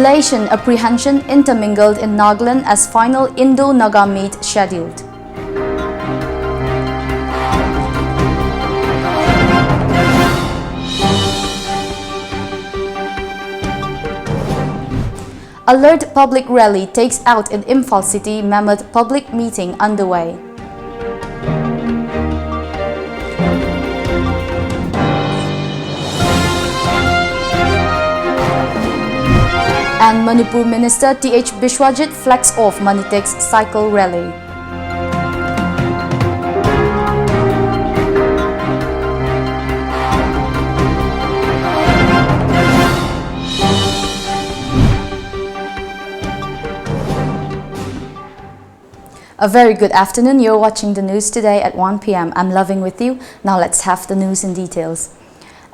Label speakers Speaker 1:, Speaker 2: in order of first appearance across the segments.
Speaker 1: Elation, apprehension intermingled in Nagaland as final Indo-Naga meet scheduled. Alert public rally takes out in Imphal City, mammoth public meeting underway. And Manipur Minister T.H. Bishwajit flags off Manitex cycle rally. A very good afternoon. You're watching the news today at 1 p.m. I'm Loving with you. Now let's have the news in details.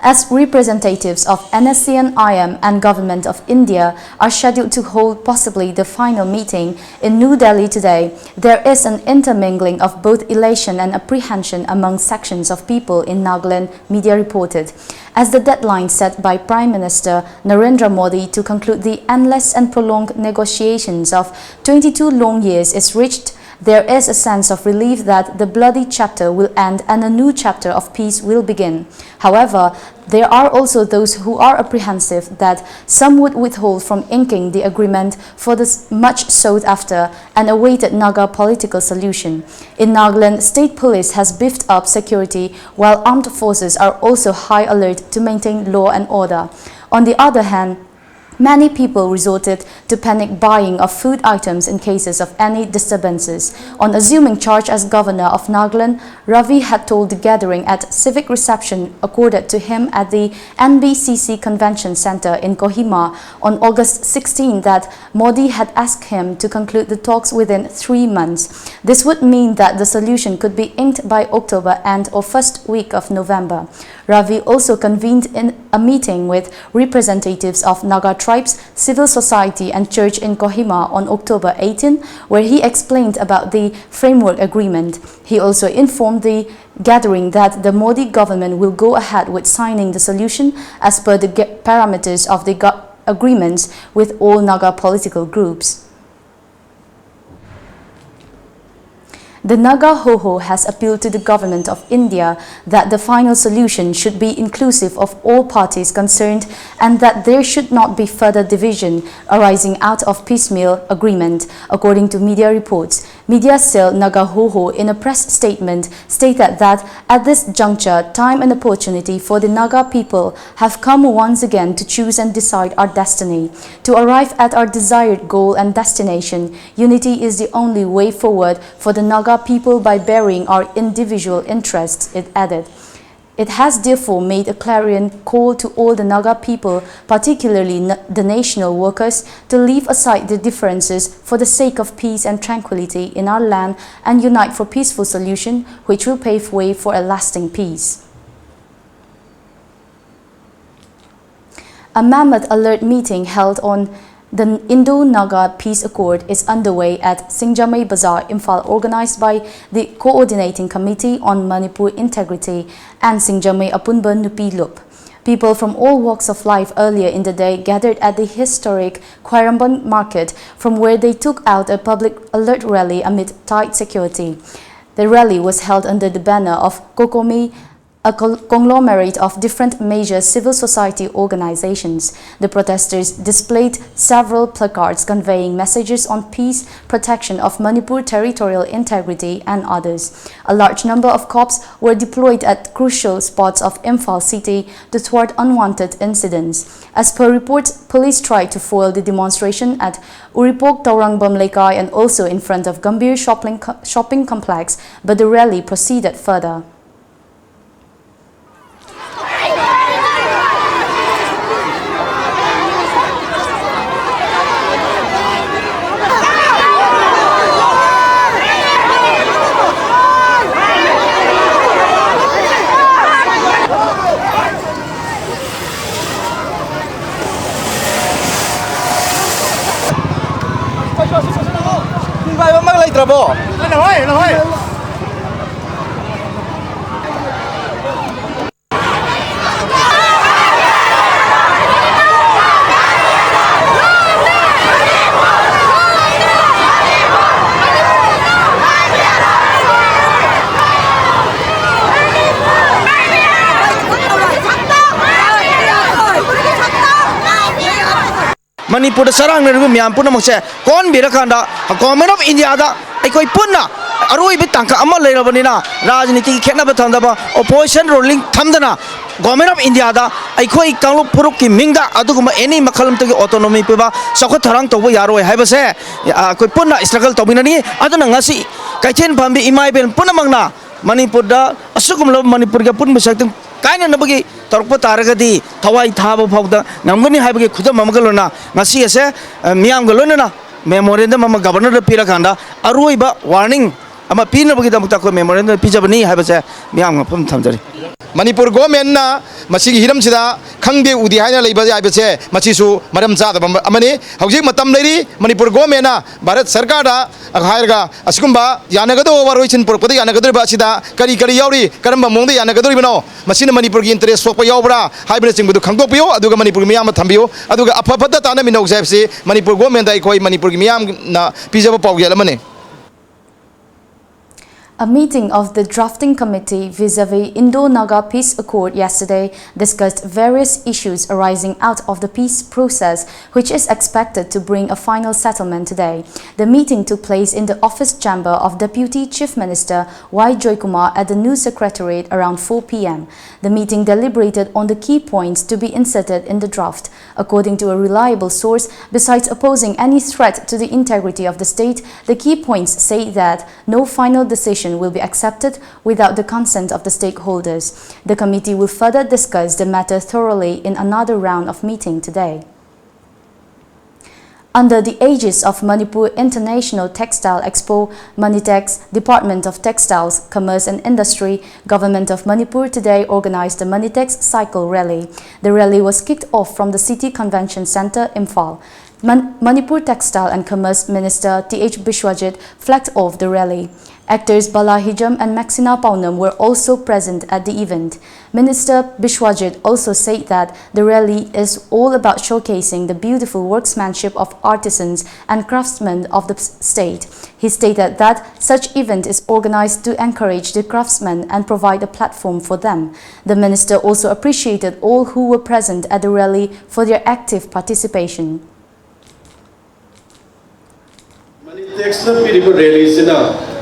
Speaker 1: As representatives of NSCN IM and Government of India are scheduled to hold possibly the final meeting in New Delhi today, there is an intermingling of both elation and apprehension among sections of people in Nagaland, media reported. As the deadline set by Prime Minister Narendra Modi to conclude the endless and prolonged negotiations of 22 long years is reached, there is a sense of relief that the bloody chapter will end and a new chapter of peace will begin. However, there are also those who are apprehensive that some would withhold from inking the agreement for this much sought after and awaited Naga political solution. In Nagaland, state police has beefed up security while armed forces are also high alert to maintain law and order. On the other hand, many people resorted to panic buying of food items in cases of any disturbances. On assuming charge as governor of Nagaland, Ravi had told the gathering at civic reception accorded to him at the NBCC Convention Center in Kohima on August 16 that Modi had asked him to conclude the talks within 3 months. This would mean that the solution could be inked by October end or first week of November. Ravi also convened in a meeting with representatives of Naga tribes, civil society and church in Kohima on October 18, where he explained about the framework agreement. He also informed the gathering that the Modi government will go ahead with signing the solution as per the parameters of the agreements with all Naga political groups. The Naga Ho-Ho has appealed to the Government of India that the final solution should be inclusive of all parties concerned and that there should not be further division arising out of piecemeal agreement, according to media reports. Media cell Naga Ho-Ho in a press statement stated that at this juncture, time and opportunity for the Naga people have come once again to choose and decide our destiny. To arrive at our desired goal and destination, unity is the only way forward for the Naga people by burying our individual interests, it added. It has therefore made a clarion call to all the Naga people, particularly the national workers, to leave aside their differences for the sake of peace and tranquility in our land and unite for peaceful solution which will pave way for a lasting peace. A mammoth alert meeting held on the Indo-Naga Peace Accord is underway at Singjamei Bazaar, Imphal, organized by the Coordinating Committee on Manipur Integrity and Singjamei Apunba Nupi Lup. People from all walks of life earlier in the day gathered at the historic Khairamban market, from where they took out a public alert rally amid tight security. The rally was held under the banner of Kokomi, a conglomerate of different major civil society organizations. The protesters displayed several placards conveying messages on peace, protection of Manipur territorial integrity and others. A large number of cops were deployed at crucial spots of Imphal city to thwart unwanted incidents. As per reports, police tried to foil the demonstration at Uripok Taurangbam Lekai and also in front of Gambir shopping complex, but the rally proceeded further.
Speaker 2: Manipur sarang na miam puna mangse kon birakanda Government of India da aikoi punna aroi bi tangka ama leirabanina rajniti khena ba thandaba opposition ruling thamdana Government of India da aikoi kanglu puruk ki mingda aduguma any makhalam to autonomy peba sakho tharang tobo yaroi haibase koi punna struggle tobinani aduna ngasi kaithen phambi imai bel punna mangna Manipur da asugum lo Manipur ga pun besakting kaina nabagi torpa taragadi thawai thaba phawda ngamgani haibagi khudam mamagalona ngasi ase miam galona na memorandum ama governor pira kanda aruiba warning ama pina bagi damukta ko memorandum pijabani haibase miam ngapum thamjari
Speaker 3: Manipur government na masigi hiram sida khangde udi haina leiba yaibase machisu maram cha da amani hauji matam leiri Manipur government na Bharat sarkar da hairga askumba yanagado waroichin porpodi yanagado ba sida kari yauri karamba mongde yanagado bino masina Manipur gi interest sokpa yaubra haibne singbu khangdok piyo aduga Manipur miyam thambiyo aduga afafada tana minok jaipse Manipur government da ikoi Manipur gi miyam na pijaba pawgel amani.
Speaker 1: A meeting of the drafting committee vis-a-vis Indo-Naga Peace Accord yesterday discussed various issues arising out of the peace process, which is expected to bring a final settlement today. The meeting took place in the office chamber of Deputy Chief Minister Y. Joykumar at the News Secretariat around 4 p.m. The meeting deliberated on the key points to be inserted in the draft. According to a reliable source, besides opposing any threat to the integrity of the state, the key points say that no final decision will be accepted without the consent of the stakeholders. The committee will further discuss the matter thoroughly in another round of meeting today. Under the aegis of Manipur International Textile Expo, Manitex, Department of Textiles, Commerce and Industry, Government of Manipur today organized the Manitex Cycle Rally. The rally was kicked off from the City Convention Center, Imphal. Manipur Textile and Commerce Minister T.H. Bishwajit flagged off the rally. Actors Bala Hijam and Maxina Paunam were also present at the event. Minister Bishwajit also said that the rally is all about showcasing the beautiful workmanship of artisans and craftsmen of the state. He stated that such event is organized to encourage the craftsmen and provide a platform for them. The minister also appreciated all who were present at the rally for their active participation.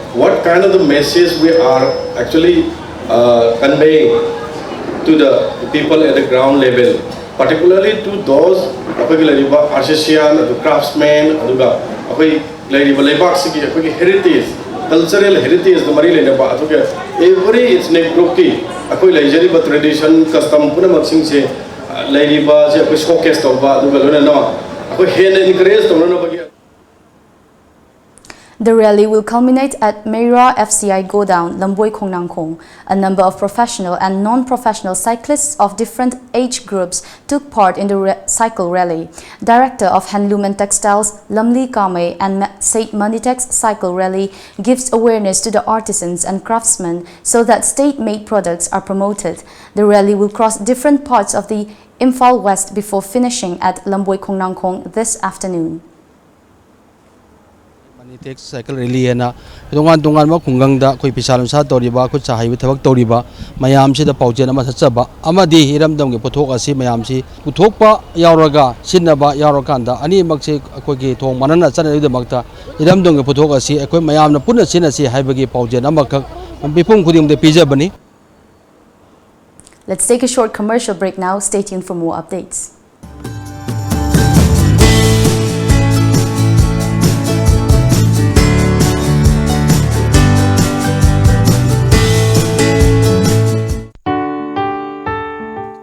Speaker 4: What kind of the message we are actually conveying to the people at the ground level, particularly to those artisans, the craftsmen, heritage, cultural heritage, the Marine every its name group tradition, custom, showcase
Speaker 1: The rally will culminate at Meira FCI Godown, Lamboi Khongnangkhong. A number of professional and non-professional cyclists of different age groups took part in the cycle rally. Director of Handloom and Textiles, Lamli Kame, and Said Manitex Cycle Rally gives awareness to the artisans and craftsmen so that state-made products are promoted. The rally will cross different parts of the Imphal West before finishing at Lamboi Khongnangkhong this afternoon.
Speaker 5: Manitex cycle rally na dongan ma khungangda koi pisalum sa toriba khu chahai thabak toriba mayam si da paujen ama sachaba amadi hiramdam ge pothok asi mayam si puthokpa yauraga sinaba yaurokanda ani makse koi ge thong manana chana de makta hiramdam ge pothok asi koi mayam na punna sinasi haibagi paujen ama khak bipum khudim de pijabani.
Speaker 1: Let's take a short commercial break now. Stay tuned for more updates.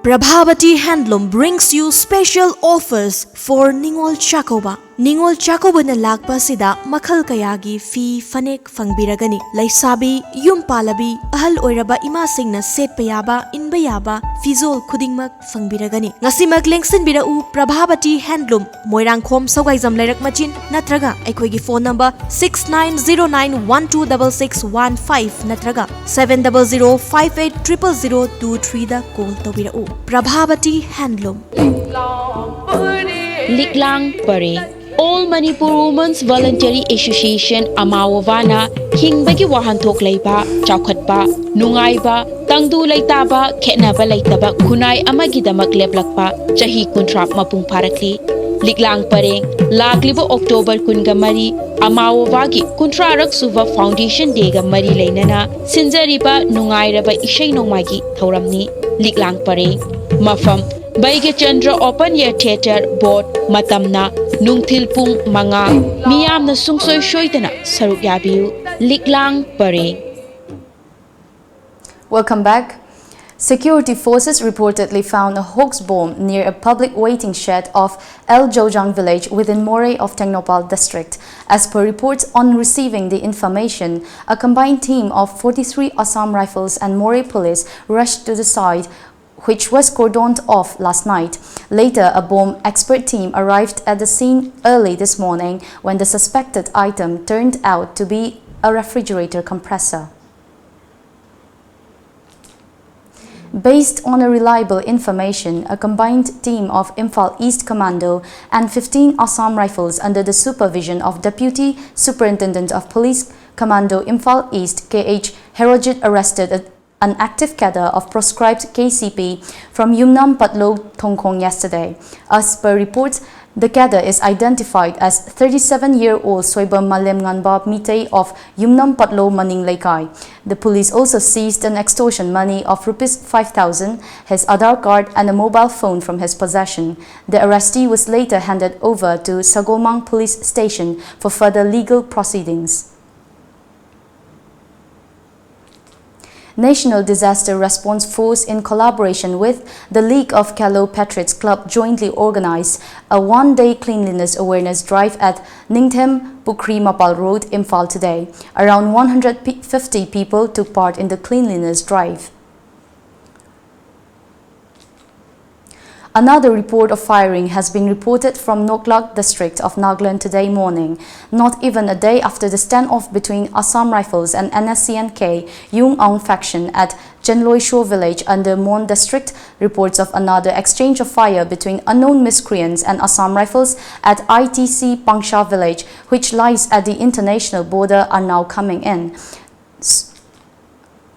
Speaker 6: Prabhavati Handloom brings you special offers for Ningol Chakoba. Ningol Chakoba na lakpa sida makhal kayagi fi fanek fangbiragani. Laisabi, yumpalabi, ahal oiraba imasing na setpayaba, inbayaba, fizol kudingmak fangbiragani. Ngasi maglengsin birau Prabhavati Handloom, Moirangkhom Sogaizam Lairak Machin, natraga aikoigi phone number 6909126615 natraga 700580023 da call tobirau. Prabhavati Handloom.
Speaker 7: Liklang Pare All Manipur Women's Voluntary Association Amawavana Hingbagi Wahantok Leiba Chaukhatba Nungaiba Tangdu Laitaba Ketnaba Laitaba Kunai Amagidamak Leblakpa Chahi Kuntrap Mapung Parakli Liklang pareng laglibo October kunga mari amawawagi kuntrarak suva Foundation Day ga mari leinana sinjariba nungairaba ishai nongmagi thauramni Liklang pareng mafam Baige Chandra Open Air Theatre Board matamna nungthil pung manga miyamna sungsoy shoitana saruk yabiu Liklang pareng.
Speaker 1: Welcome back. Security forces reportedly found a hoax bomb near a public waiting shed of El Jojang village within Moray of Tengnoupal district. As per reports, on receiving the information, a combined team of 43 Assam Rifles and Moray police rushed to the site, which was cordoned off last night. Later, a bomb expert team arrived at the scene early this morning when the suspected item turned out to be a refrigerator compressor. Based on a reliable information, a combined team of Imphal East Commando and 15 Assam Rifles under the supervision of Deputy Superintendent of Police Commando Imphal East KH Herojit arrested an active cadre of proscribed KCP from Yumnam Patlo Thongkhong yesterday. As per reports, the cadre is identified as 37-year-old Soiba Malem Nganba Mitei of Yumnam Patlo Maning Laikai. The police also seized an extortion money of Rs 5,000, his Aadhaar card and a mobile phone from his possession. The arrestee was later handed over to Sagomang Police Station for further legal proceedings. National Disaster Response Force, in collaboration with the League of Kalo Patriots Club, jointly organized a one-day cleanliness awareness drive at Ningthem Pukri Mapal Road, Imphal today. Around 150 people took part in the cleanliness drive. Another report of firing has been reported from Noklak district of Nagaland today morning, not even a day after the standoff between Assam Rifles and NSCNK Yung Aung faction at Jenloi Shore village under Mon district. Reports of another exchange of fire between unknown miscreants and Assam Rifles at ITC Pangsha village, which lies at the international border, are now coming in.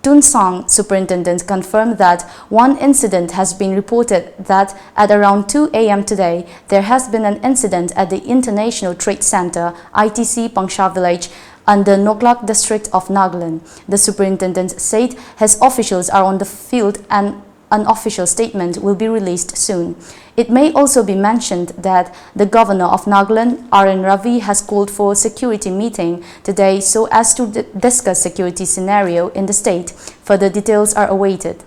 Speaker 1: Tunsang Superintendent confirmed that one incident has been reported that at around 2 a.m. today, there has been an incident at the International Trade Center, ITC Pangsha village, under Noklak district of Nagaland. The superintendent said his officials are on the field and an official statement will be released soon. It may also be mentioned that the governor of Nagaland, R.N. Ravi, has called for a security meeting today so as to discuss security scenario in the state. Further details are awaited.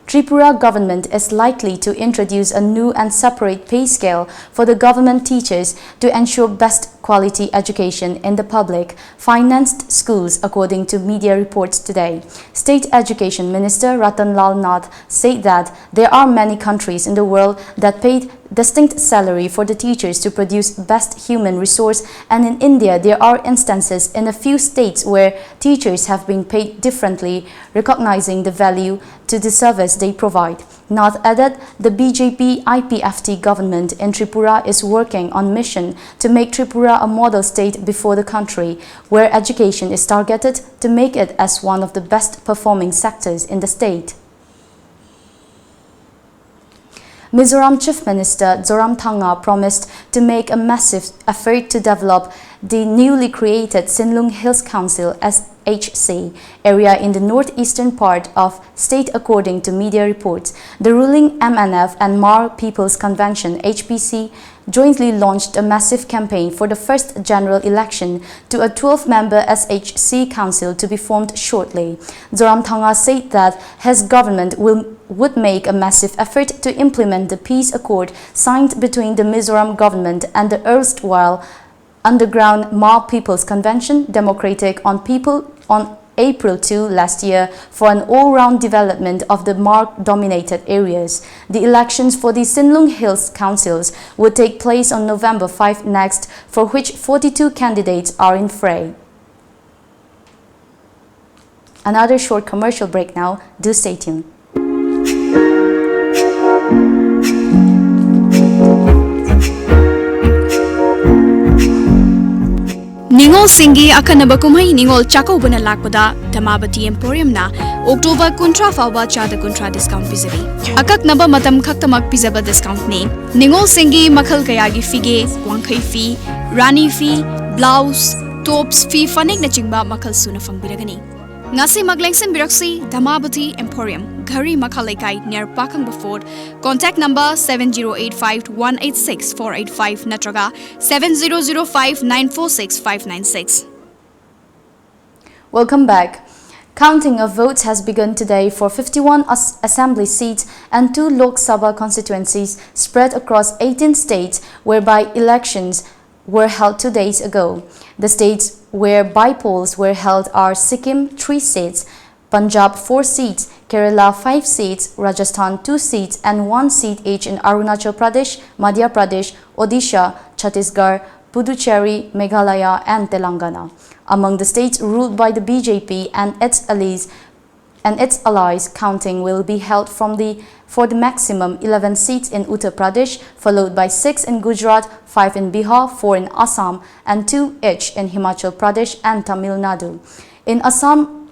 Speaker 1: Tripura government is likely to introduce a new and separate pay scale for the government teachers to ensure best quality education in the public financed schools, according to media reports today. State Education Minister Ratan Lal Nath said that there are many countries in the world that paid distinct salary for the teachers to produce best human resource, and in India there are instances in a few states where teachers have been paid differently, recognizing the value to the service they provide. Nath added the BJP IPFT government in Tripura is working on mission to make Tripura a model state before the country, where education is targeted to make it as one of the best performing sectors in the state. Mizoram Chief Minister Zoramthanga promised to make a massive effort to develop the newly created Sinlung Hills Council SHC area in the northeastern part of state, according to media reports. The ruling MNF and Mar People's Convention HPC jointly launched a massive campaign for the first general election to a 12-member SHC council to be formed shortly. Zoramthanga said that his government would make a massive effort to implement the peace accord signed between the Mizoram government and the erstwhile underground Mar People's Convention Democratic on April 2 last year for an all-round development of the Mar-dominated areas. The elections for the Sinlung Hills Councils would take place on November 5 next, for which 42 candidates are in fray. Another short commercial break now. Do stay tuned.
Speaker 8: Ningol Singi Akanaba Kumai Ningol Chakobana Lakpada, Tamabati Emporium na, October Kuntra Fauba Chada Kuntra discount Pizabi. Akak Naba Matam Kaktamak Pizaba discount name. Ningol Singi Makal Kayagi Fige, Wankai fee, Rani fee, blouse, tops fee, Fanik Nachingba Makal Suna Fangbiragani. Ngasi Maglengsen Biraksi, Damabati Emporium, Gari Makalekai near Pakang Baford. Contact number 7085-186-485 Natraga 7005-946-596.
Speaker 1: Welcome back. Counting of votes has begun today for 51 assembly seats and 2 Lok Sabha constituencies spread across 18 states whereby elections were held 2 days ago. The states where by-polls were held are Sikkim 3 seats, Punjab 4 seats, Kerala 5 seats, Rajasthan 2 seats and 1 seat each in Arunachal Pradesh, Madhya Pradesh, Odisha, Chhattisgarh, Puducherry, Meghalaya and Telangana. Among the states ruled by the BJP and its allies, counting will be held for the maximum 11 seats in Uttar Pradesh, followed by 6 in Gujarat, 5 in Bihar, 4 in Assam, and 2 each in Himachal Pradesh and Tamil Nadu. In Assam,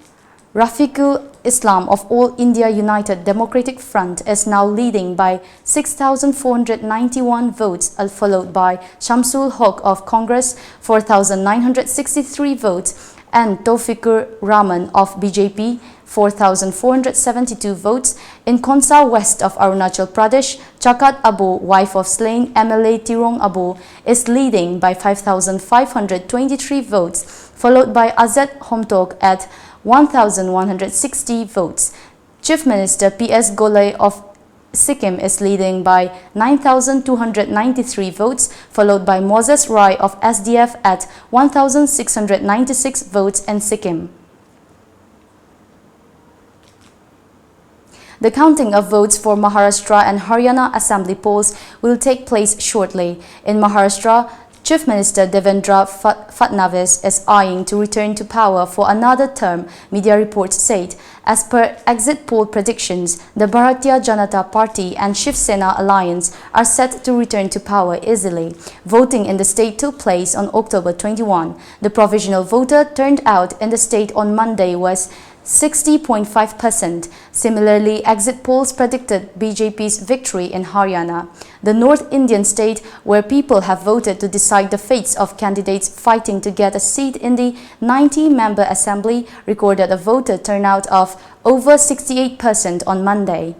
Speaker 1: Rafiqul Islam of All India United Democratic Front is now leading by 6,491 votes, followed by Shamsul Haq of Congress, 4,963 votes, and Taufikur Rahman of BJP, 4,472 votes. In Khonsa west of Arunachal Pradesh, Chakat Abo, wife of slain MLA Tirong Abo, is leading by 5,523 votes, followed by Azad Homtok at 1,160 votes. Chief Minister P.S. Golay of Sikkim is leading by 9,293 votes, followed by Moses Rai of SDF at 1,696 votes in Sikkim. The counting of votes for Maharashtra and Haryana assembly polls will take place shortly. In Maharashtra, Chief Minister Devendra Fadnavis is eyeing to return to power for another term, media reports said. As per exit poll predictions, the Bharatiya Janata Party and Shiv Sena alliance are set to return to power easily. Voting in the state took place on October 21. The provisional voter turnout in the state on Monday was 60.5%. Similarly, exit polls predicted BJP's victory in Haryana. The North Indian state, where people have voted to decide the fates of candidates fighting to get a seat in the 90-member assembly, recorded a voter turnout of over 68% on Monday.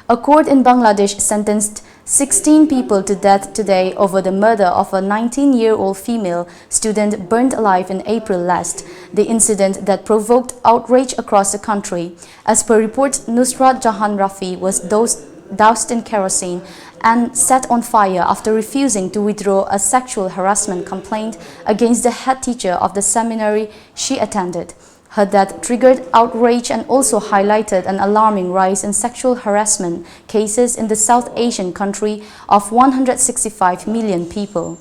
Speaker 1: A court in Bangladesh sentenced 16 people to death today over the murder of a 19-year-old female student burned alive in April last, the incident that provoked outrage across the country. As per reports, Nusrat Jahan Rafi was doused in kerosene and set on fire after refusing to withdraw a sexual harassment complaint against the head teacher of the seminary she attended. Her death triggered outrage and also highlighted an alarming rise in sexual harassment cases in the South Asian country of 165 million people.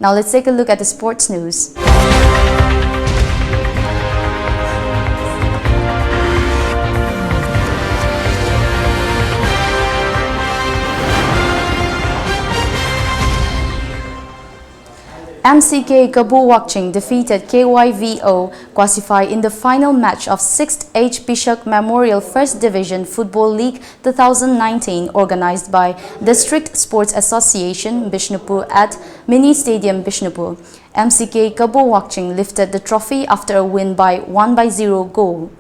Speaker 1: Now let's take a look at the sports news. MCK Kabu Wakching defeated KYVO qualify in the final match of 6th H. Bishop Memorial First Division Football League 2019 organized by District Sports Association Bishnupur at Mini Stadium Bishnupur. MCK Kabu Wakching lifted the trophy after a win by 1-0 goal.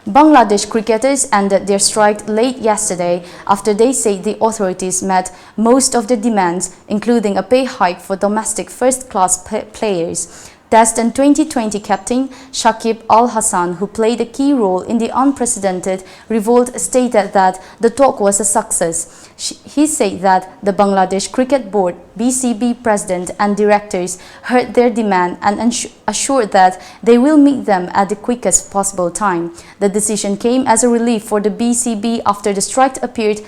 Speaker 1: Bangladesh cricketers ended their strike late yesterday after they said the authorities met most of their demands, including a pay hike for domestic first-class players. Test and 2020 captain Shakib Al Hassan, who played a key role in the unprecedented revolt, stated that the talk was a success. He said that the Bangladesh Cricket Board (BCB) president and directors heard their demand and assured that they will meet them at the quickest possible time. The decision came as a relief for the BCB after the strike appeared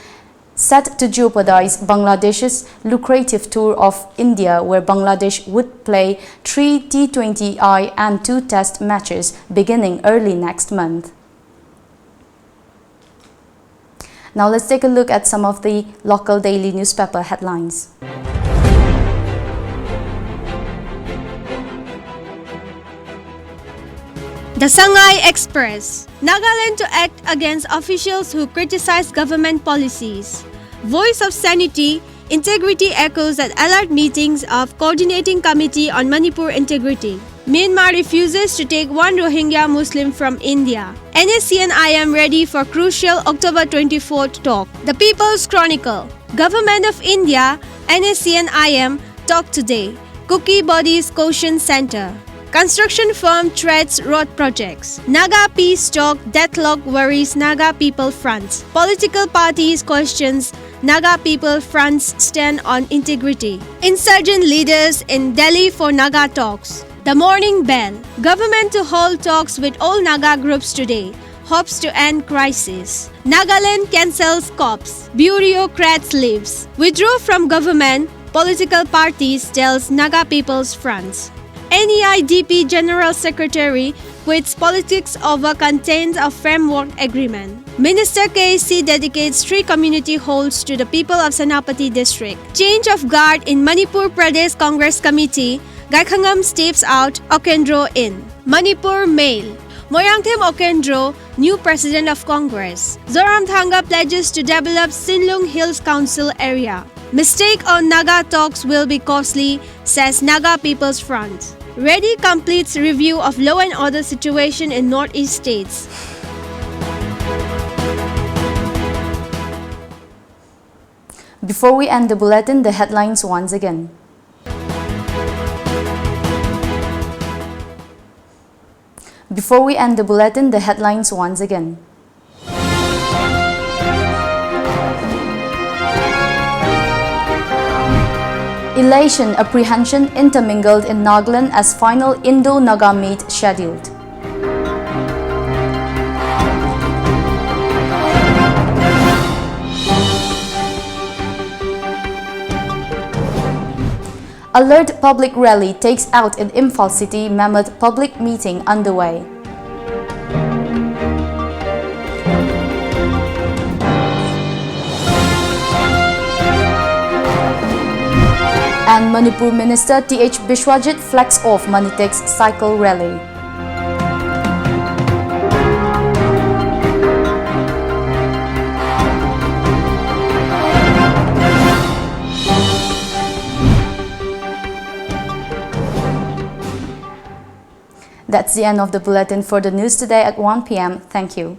Speaker 1: set to jeopardize Bangladesh's lucrative tour of India, where Bangladesh would play 3 T20I and 2 test matches beginning early next month. Now let's take a look at some of the local daily newspaper headlines.
Speaker 9: The Shanghai Express. Nagaland to act against officials who criticize government policies. Voice of Sanity, Integrity echoes at alert meetings of Coordinating Committee on Manipur Integrity. Myanmar refuses to take one Rohingya Muslim from India. NSCN-IM ready for crucial October 24th talk. The People's Chronicle. Government of India, NSCN-IM talk today. Cookie Bodies Caution Center. Construction firm threats road projects. Naga peace talk deadlock worries Naga People Front. Political parties questions Naga People Front's stand on integrity. Insurgent leaders in Delhi for Naga talks. The Morning Bell. Government to hold talks with all Naga groups today. Hopes to end crisis. Nagaland cancels COPs. Bureaucrats leaves. Withdraw from government. Political parties tells Naga People's Front. NEIDP General Secretary quits politics over content of framework agreement. Minister KC dedicates 3 community halls to the people of Senapati district. Change of guard in Manipur Pradesh Congress Committee. Gaikhangam steps out, Okendro in. Manipur Mail. Moyangthem Okendro, new president of Congress. Zoramthanga pledges to develop Sinlung Hills Council area. Mistake on Naga talks will be costly, says Naga People's Front. Reddy completes review of law and order situation in Northeast states.
Speaker 1: Before we end the bulletin, the headlines once again. Before we end the bulletin, the headlines once again. Elation, apprehension intermingled in Nagaland as final Indo-Naga meet scheduled. Alert public rally takes out in Imphal City, Mammoth public meeting underway. And Manipur Minister T.H. Bishwajit flags off Manitex cycle rally. That's the end of the bulletin for the news today at 1 p.m. Thank you.